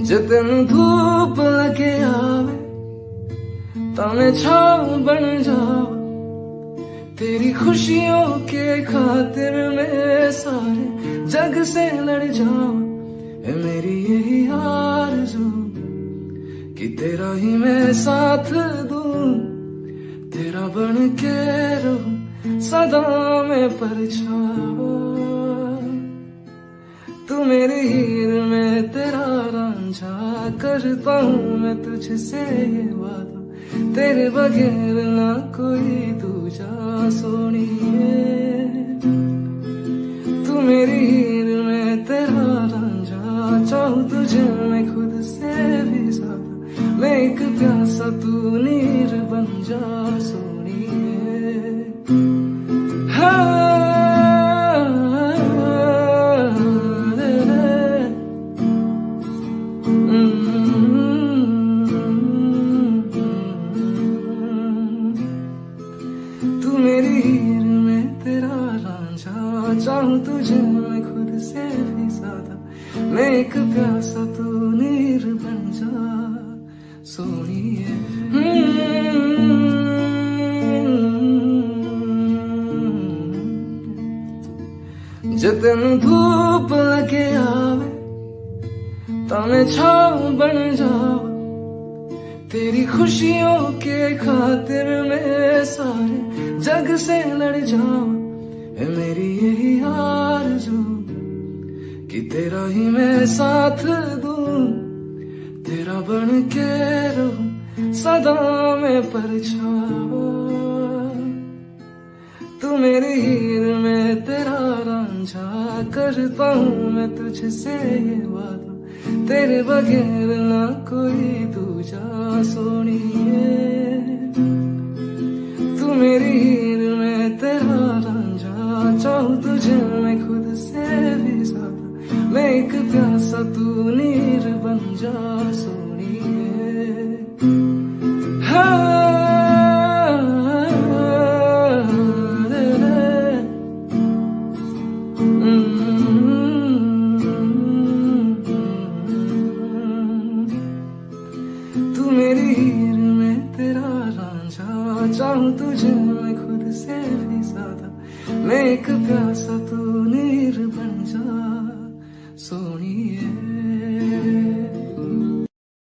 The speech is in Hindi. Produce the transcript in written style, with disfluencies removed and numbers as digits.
जितन धूप लगे आवे ताने छाव बन जाओ, तेरी खुशियों के खातिर मैं सारे जग से लड़ जाओ। है मेरी यही आरज़ू कि तेरा ही मैं साथ दूं, तेरा बन के रहूं सदा मैं परछावा। तू मेरी हीर में तेरा रांझा, करता हूँ मैं तुझसे ये वादा, तेरे बगैर ना कोई दूजा सोनिए। तू मेरी हीर में तेरा रांझा, चाहूं तुझे मैं खुद से भी ज्यादा, मैं एक प्यासा तू नीर बन जा सोनिए। हाँ तू मेरी हीर में तेरा रांझा, चाहूं तुझे मैं खुद से भी ज्यादा, मैं एक प्यासा तू नीर बन जा सोनिए। जितन धूप लगे आवे ताने छाव बन जाओ, तेरी खुशियों के खातिर मैं सारे जग से लड़ जाऊं। है मेरी यही आरज़ू कि तेरा ही मैं साथ दूं, तेरा बन के रहूं सदा मैं परछावा। तू मेरी हीर में तेरा रांझा, करता हूँ मैं तुझसे ये वादा, तेरे बगैर ना कोई दूजा सोनिए। तू मेरी हीर में तेरा रांझा, चाहूं तुझे मैं खुद से भी ज्यादा, मैं एक प्यासा तू नीर बन जा सोनिए। हाँ तू मेरी हीर में तेरा रांझा, चाहूं तुझे मैं खुद से भी ज्यादा, मैं एक प्यासा तू नीर बन जा सोनिए।